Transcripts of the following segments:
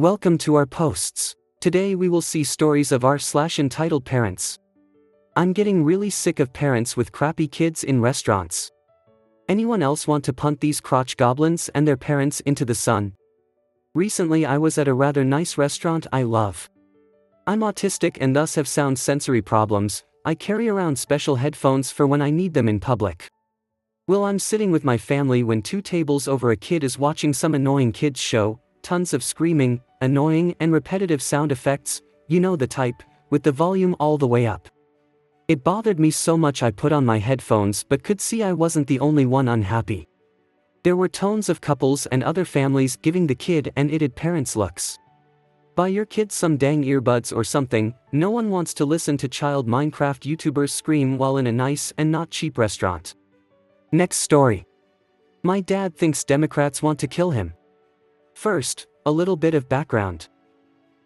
Welcome to our posts. Today we will see stories of r/entitled parents. I'm getting really sick of parents with crappy kids in restaurants. Anyone else want to punt these crotch goblins and their parents into the sun? Recently I was at a rather nice restaurant I love. I'm autistic and thus have sound sensory problems. I carry around special headphones for when I need them in public. Well, I'm sitting with my family when 2 tables over a kid is watching some annoying kids show, tons of screaming, annoying and repetitive sound effects, you know the type, with the volume all the way up. It bothered me so much I put on my headphones but could see I wasn't the only one unhappy. There were tones of couples and other families giving the kid and ited parents looks. Buy your kids some dang earbuds or something. No one wants to listen to child Minecraft YouTubers scream while in a nice and not cheap restaurant. Next story. My dad thinks Democrats want to kill him. First, a little bit of background.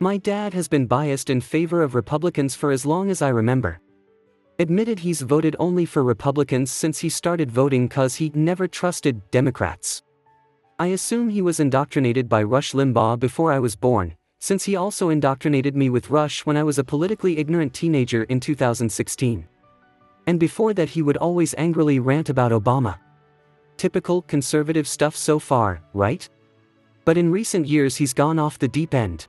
My dad has been biased in favor of Republicans for as long as I remember. Admitted he's voted only for Republicans since he started voting cause he never trusted Democrats. I assume he was indoctrinated by Rush Limbaugh before I was born, since he also indoctrinated me with Rush when I was a politically ignorant teenager in 2016. And before that he would always angrily rant about Obama. Typical conservative stuff so far, right? But in recent years he's gone off the deep end.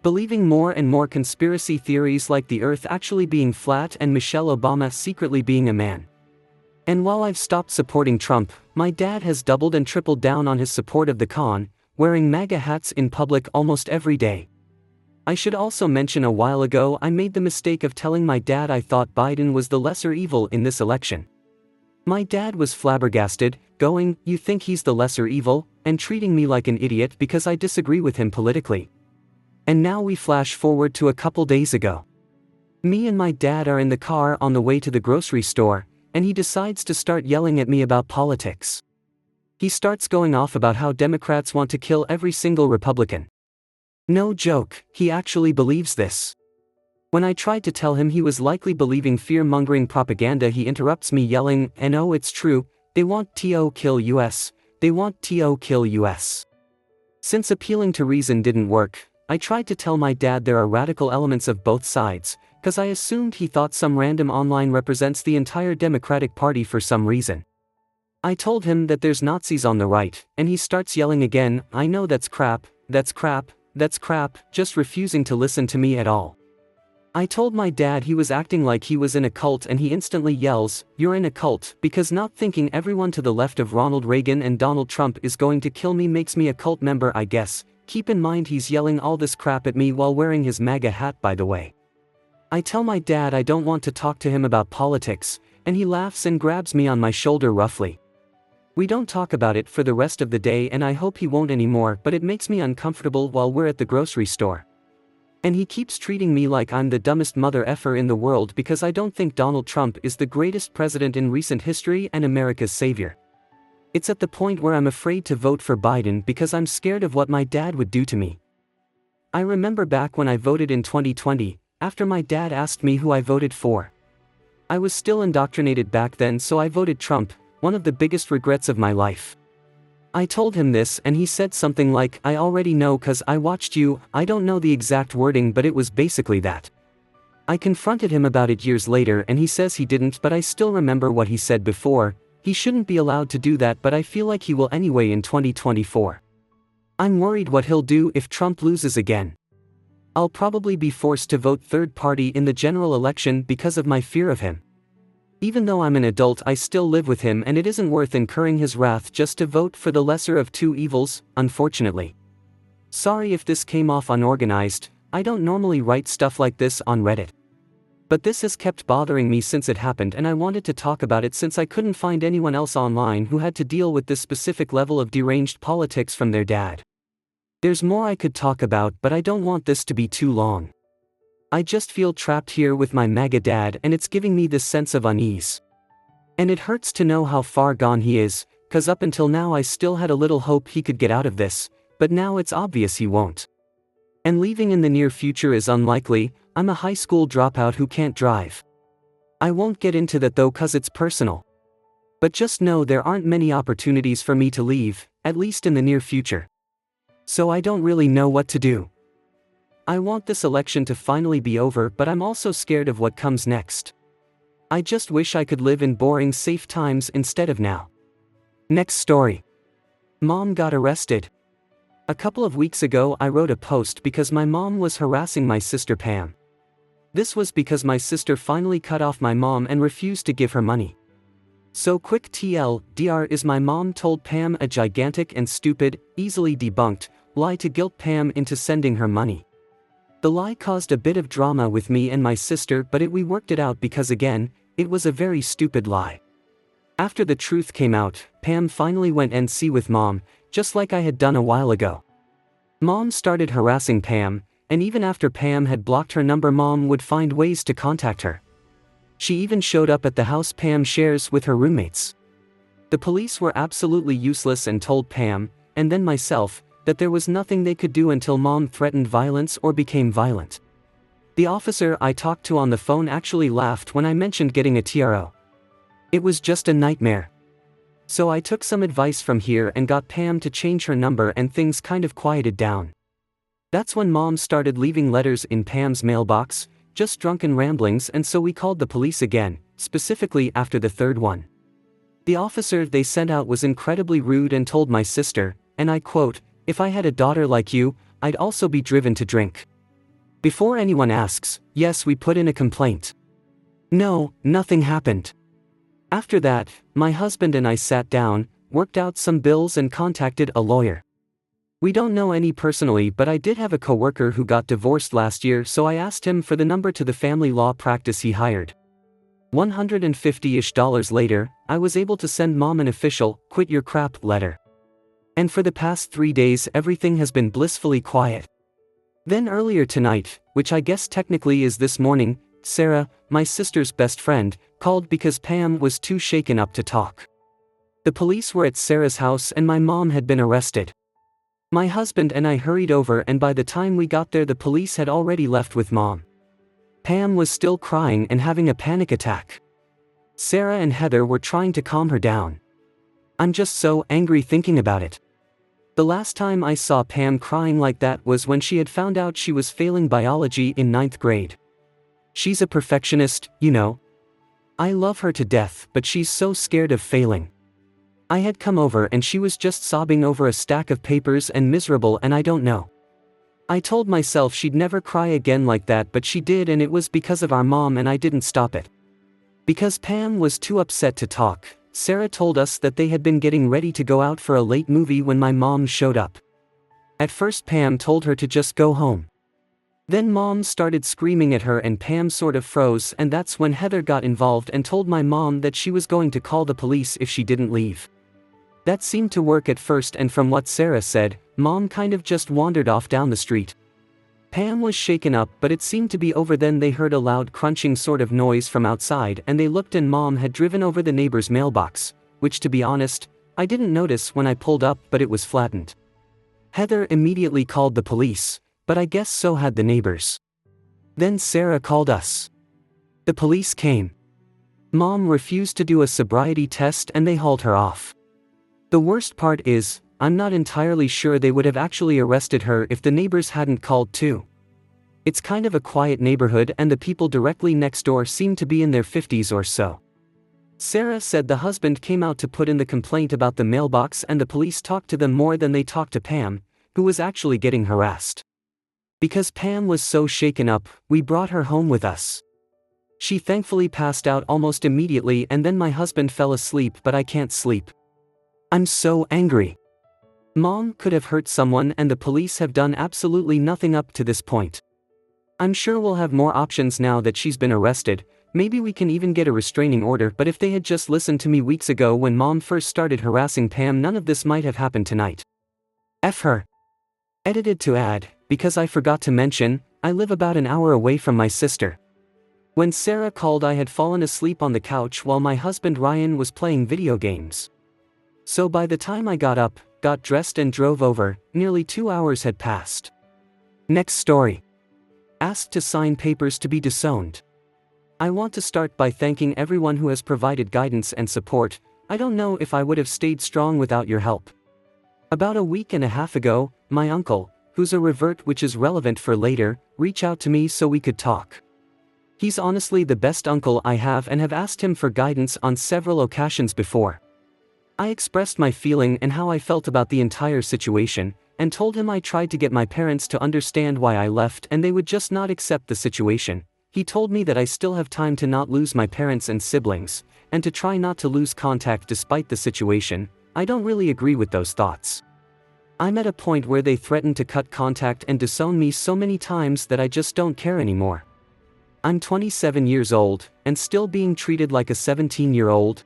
Believing more and more conspiracy theories like the Earth actually being flat and Michelle Obama secretly being a man. And while I've stopped supporting Trump, my dad has doubled and tripled down on his support of the con, wearing MAGA hats in public almost every day. I should also mention a while ago I made the mistake of telling my dad I thought Biden was the lesser evil in this election. My dad was flabbergasted, going, "You think he's the lesser evil?" and treating me like an idiot because I disagree with him politically. And now we flash forward to a couple days ago. Me and my dad are in the car on the way to the grocery store, and he decides to start yelling at me about politics. He starts going off about how Democrats want to kill every single Republican. No joke, he actually believes this. When I tried to tell him he was likely believing fear-mongering propaganda, he interrupts me yelling, "And oh, it's true, they want to kill US, they want to kill US." Since appealing to reason didn't work, I tried to tell my dad there are radical elements of both sides, cause I assumed he thought some random online represents the entire Democratic Party for some reason. I told him that there's Nazis on the right, and he starts yelling again, "I know that's crap, that's crap, that's crap," just refusing to listen to me at all. I told my dad he was acting like he was in a cult and he instantly yells, "You're in a cult," because not thinking everyone to the left of Ronald Reagan and Donald Trump is going to kill me makes me a cult member, I guess. Keep in mind he's yelling all this crap at me while wearing his MAGA hat, by the way. I tell my dad I don't want to talk to him about politics, and he laughs and grabs me on my shoulder roughly. We don't talk about it for the rest of the day and I hope he won't anymore, but it makes me uncomfortable while we're at the grocery store. And he keeps treating me like I'm the dumbest mother effer in the world because I don't think Donald Trump is the greatest president in recent history and America's savior. It's at the point where I'm afraid to vote for Biden because I'm scared of what my dad would do to me. I remember back when I voted in 2020, after my dad asked me who I voted for. I was still indoctrinated back then, so I voted Trump, one of the biggest regrets of my life. I told him this and he said something like, "I already know cause I watched you." I don't know the exact wording, but it was basically that. I confronted him about it years later and he says he didn't, but I still remember what he said before. He shouldn't be allowed to do that, but I feel like he will anyway in 2024. I'm worried what he'll do if Trump loses again. I'll probably be forced to vote third party in the general election because of my fear of him. Even though I'm an adult, I still live with him and it isn't worth incurring his wrath just to vote for the lesser of two evils, unfortunately. Sorry if this came off unorganized. I don't normally write stuff like this on Reddit. But this has kept bothering me since it happened and I wanted to talk about it since I couldn't find anyone else online who had to deal with this specific level of deranged politics from their dad. There's more I could talk about, but I don't want this to be too long. I just feel trapped here with my MAGA dad and it's giving me this sense of unease. And it hurts to know how far gone he is, cause up until now I still had a little hope he could get out of this, but now it's obvious he won't. And leaving in the near future is unlikely. I'm a high school dropout who can't drive. I won't get into that though cause it's personal. But just know there aren't many opportunities for me to leave, at least in the near future. So I don't really know what to do. I want this election to finally be over, but I'm also scared of what comes next. I just wish I could live in boring, safe times instead of now. Next story. Mom got arrested. A couple of weeks ago I wrote a post because my mom was harassing my sister Pam. This was because my sister finally cut off my mom and refused to give her money. So quick TLDR is my mom told Pam a gigantic and stupid, easily debunked, lie to guilt Pam into sending her money. The lie caused a bit of drama with me and my sister, but we worked it out because again, it was a very stupid lie. After the truth came out, Pam finally went NC with Mom, just like I had done a while ago. Mom started harassing Pam, and even after Pam had blocked her number, Mom would find ways to contact her. She even showed up at the house Pam shares with her roommates. The police were absolutely useless and told Pam, and then myself, that there was nothing they could do until Mom threatened violence or became violent. The officer I talked to on the phone actually laughed when I mentioned getting a TRO. It was just a nightmare. So I took some advice from here and got Pam to change her number, and things kind of quieted down. That's when Mom started leaving letters in Pam's mailbox, just drunken ramblings, and so we called the police again, specifically after the third one. The officer they sent out was incredibly rude and told my sister, and I quote, "If I had a daughter like you, I'd also be driven to drink." Before anyone asks, yes, we put in a complaint. No, nothing happened. After that, my husband and I sat down, worked out some bills and contacted a lawyer. We don't know any personally, but I did have a coworker who got divorced last year, so I asked him for the number to the family law practice he hired. $150-ish later, I was able to send Mom an official, "quit your crap" letter. And for the past 3 days everything has been blissfully quiet. Then earlier tonight, which I guess technically is this morning, Sarah, my sister's best friend, called because Pam was too shaken up to talk. The police were at Sarah's house and my mom had been arrested. My husband and I hurried over, and by the time we got there the police had already left with Mom. Pam was still crying and having a panic attack. Sarah and Heather were trying to calm her down. I'm just so angry thinking about it. The last time I saw Pam crying like that was when she had found out she was failing biology in 9th grade. She's a perfectionist, you know. I love her to death, but she's so scared of failing. I had come over and she was just sobbing over a stack of papers and miserable, and I don't know. I told myself she'd never cry again like that, but she did, and it was because of our mom, and I didn't stop it. Because Pam was too upset to talk, Sarah told us that they had been getting ready to go out for a late movie when my mom showed up. At first Pam told her to just go home. Then Mom started screaming at her and Pam sort of froze, and that's when Heather got involved and told my mom that she was going to call the police if she didn't leave. That seemed to work at first, and from what Sarah said, Mom kind of just wandered off down the street. Pam was shaken up, but it seemed to be over. Then they heard a loud crunching sort of noise from outside, and they looked, and Mom had driven over the neighbor's mailbox, which to be honest, I didn't notice when I pulled up, but it was flattened. Heather immediately called the police, but I guess so had the neighbors. Then Sarah called us. The police came. Mom refused to do a sobriety test and they hauled her off. The worst part is, I'm not entirely sure they would have actually arrested her if the neighbors hadn't called too. It's kind of a quiet neighborhood and the people directly next door seem to be in their 50s or so. Sarah said the husband came out to put in the complaint about the mailbox, and the police talked to them more than they talked to Pam, who was actually getting harassed. Because Pam was so shaken up, we brought her home with us. She thankfully passed out almost immediately, and then my husband fell asleep, but I can't sleep. I'm so angry. Mom could have hurt someone and the police have done absolutely nothing up to this point. I'm sure we'll have more options now that she's been arrested. Maybe we can even get a restraining order, but if they had just listened to me weeks ago when Mom first started harassing Pam, none of this might have happened tonight. F her. Edited to add, because I forgot to mention, I live about an hour away from my sister. When Sarah called, I had fallen asleep on the couch while my husband Ryan was playing video games. So by the time I got up, got dressed and drove over, nearly 2 hours had passed. Next story. Asked to sign papers to be disowned. I want to start by thanking everyone who has provided guidance and support. I don't know if I would have stayed strong without your help. About a week and a half ago, my uncle, who's a revert which is relevant for later, reach out to me so we could talk. He's honestly the best uncle I have and have asked him for guidance on several occasions before. I expressed my feeling and how I felt about the entire situation, and told him I tried to get my parents to understand why I left and they would just not accept the situation. He told me that I still have time to not lose my parents and siblings, and to try not to lose contact despite the situation. I don't really agree with those thoughts. I'm at a point where they threaten to cut contact and disown me so many times that I just don't care anymore. I'm 27 years old, and still being treated like a 17-year-old.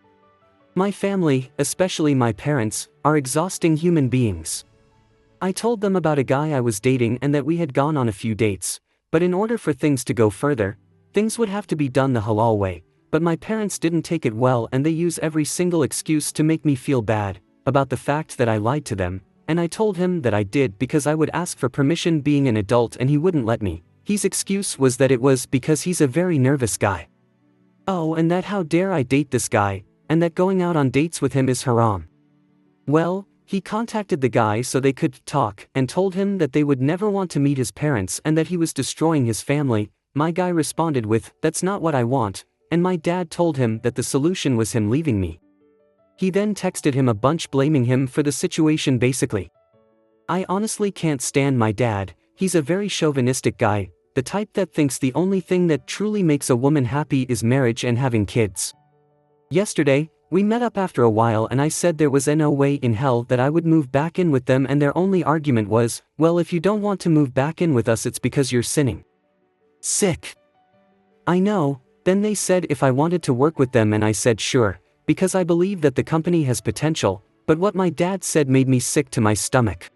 My family, especially my parents, are exhausting human beings. I told them about a guy I was dating and that we had gone on a few dates, but in order for things to go further, things would have to be done the halal way, but my parents didn't take it well and they use every single excuse to make me feel bad about the fact that I lied to them, and I told him that I did because I would ask for permission being an adult and he wouldn't let me. His excuse was that it was because he's a very nervous guy. Oh, and that how dare I date this guy, and that going out on dates with him is haram. Well, he contacted the guy so they could talk and told him that they would never want to meet his parents and that he was destroying his family. My guy responded with, "That's not what I want," and my dad told him that the solution was him leaving me. He then texted him a bunch blaming him for the situation basically. I honestly can't stand my dad. He's a very chauvinistic guy, the type that thinks the only thing that truly makes a woman happy is marriage and having kids. Yesterday, we met up after a while and I said there was no way in hell that I would move back in with them and their only argument was, well, if you don't want to move back in with us it's because you're sinning. Sick. I know. Then they said if I wanted to work with them and I said sure, because I believe that the company has potential, but what my dad said made me sick to my stomach.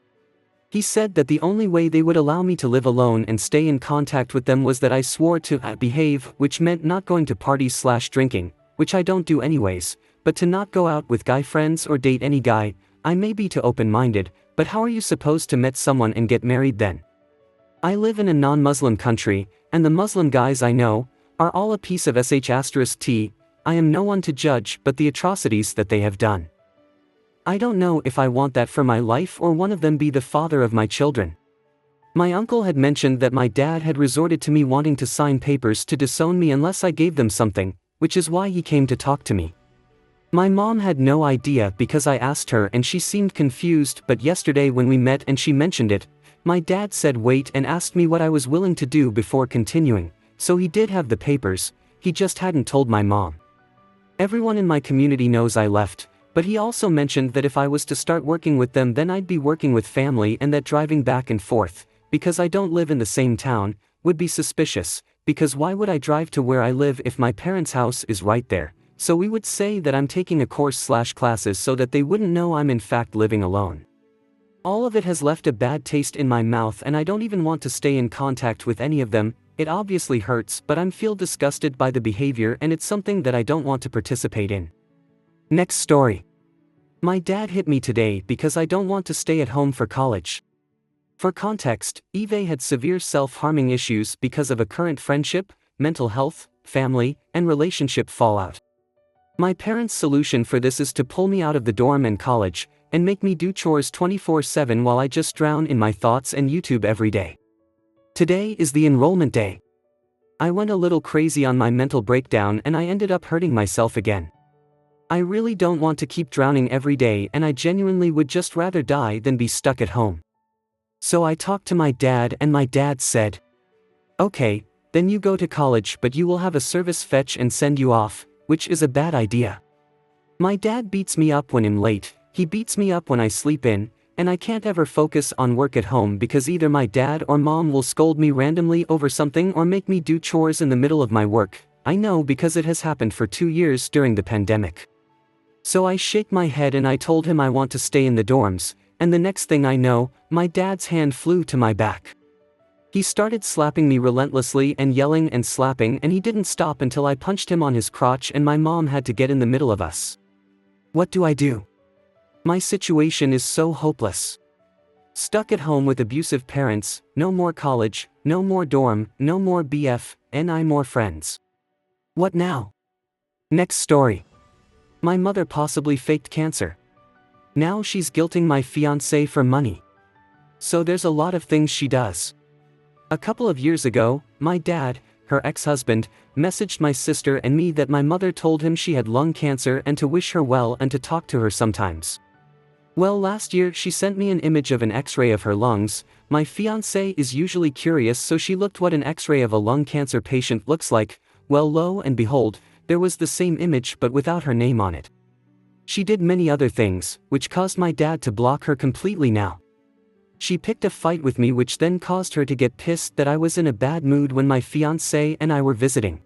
He said that the only way they would allow me to live alone and stay in contact with them was that I swore to behave, which meant not going to parties/drinking, which I don't do anyways, but to not go out with guy friends or date any guy. I may be too open-minded, but how are you supposed to meet someone and get married then? I live in a non-Muslim country, and the Muslim guys I know are all a piece of sh*t. I am no one to judge but the atrocities that they have done. I don't know if I want that for my life or one of them be the father of my children. My uncle had mentioned that my dad had resorted to me wanting to sign papers to disown me unless I gave them something, which is why he came to talk to me. My mom had no idea because I asked her and she seemed confused, but yesterday when we met and she mentioned it, my dad said wait and asked me what I was willing to do before continuing, so he did have the papers, he just hadn't told my mom. Everyone in my community knows I left, but he also mentioned that if I was to start working with them then I'd be working with family and that driving back and forth, because I don't live in the same town, would be suspicious, because why would I drive to where I live if my parents' house is right there? So we would say that I'm taking a course/classes so that they wouldn't know I'm in fact living alone. All of it has left a bad taste in my mouth and I don't even want to stay in contact with any of them. It obviously hurts, but I feel disgusted by the behavior and it's something that I don't want to participate in. Next story. My dad hit me today because I don't want to stay at home for college. For context, Eve had severe self-harming issues because of a current friendship, mental health, family, and relationship fallout. My parents' solution for this is to pull me out of the dorm and college, and make me do chores 24/7 while I just drown in my thoughts and YouTube every day. Today is the enrollment day. I went a little crazy on my mental breakdown and I ended up hurting myself again. I really don't want to keep drowning every day and I genuinely would just rather die than be stuck at home. So I talked to my dad and my dad said, okay, then you go to college but you will have a service fetch and send you off, which is a bad idea. My dad beats me up when I'm late, he beats me up when I sleep in, and I can't ever focus on work at home because either my dad or mom will scold me randomly over something or make me do chores in the middle of my work. I know because it has happened for 2 years during the pandemic. So I shake my head and I told him I want to stay in the dorms, and the next thing I know, my dad's hand flew to my back. He started slapping me relentlessly and yelling and slapping and he didn't stop until I punched him on his crotch and my mom had to get in the middle of us. What do I do? My situation is so hopeless. Stuck at home with abusive parents, no more college, no more dorm, no more BF, ni more friends. What now? Next story. My mother possibly faked cancer. Now she's guilting my fiancé for money. So there's a lot of things she does. A couple of years ago, my dad, her ex-husband, messaged my sister and me that my mother told him she had lung cancer and to wish her well and to talk to her sometimes. Well, last year she sent me an image of an x-ray of her lungs. My fiancé is usually curious, so she looked what an x-ray of a lung cancer patient looks like. Well, lo and behold, there was the same image but without her name on it. She did many other things, which caused my dad to block her completely now. She picked a fight with me, which then caused her to get pissed that I was in a bad mood when my fiancé and I were visiting.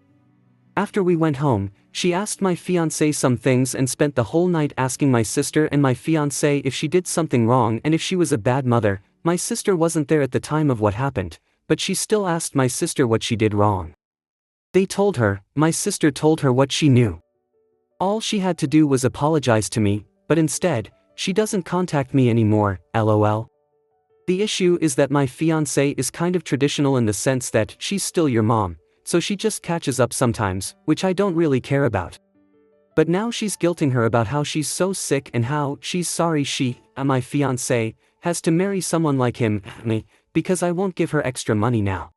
After we went home, she asked my fiancé some things and spent the whole night asking my sister and my fiancé if she did something wrong and if she was a bad mother. My sister wasn't there at the time of what happened, but she still asked my sister what she did wrong. They told her, my sister told her what she knew. All she had to do was apologize to me, but instead, she doesn't contact me anymore, lol. The issue is that my fiancé is kind of traditional in the sense that she's still your mom, so she just catches up sometimes, which I don't really care about. But now she's guilting her about how she's so sick and how she's sorry my fiancé, has to marry someone like him, me, because I won't give her extra money now.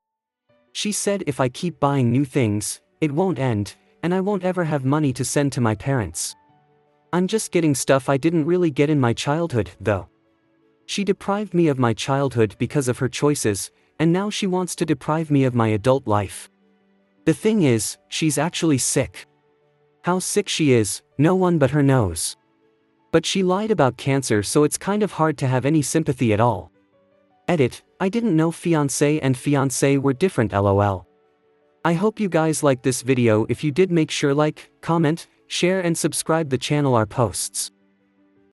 She said if I keep buying new things, it won't end, and I won't ever have money to send to my parents. I'm just getting stuff I didn't really get in my childhood, though. She deprived me of my childhood because of her choices, and now she wants to deprive me of my adult life. The thing is, she's actually sick. How sick she is, no one but her knows. But she lied about cancer, so it's kind of hard to have any sympathy at all. Edit, I didn't know fiancé and fiancée were different, lol. I hope you guys liked this video. If you did, make sure like, comment, share and subscribe the channel our posts.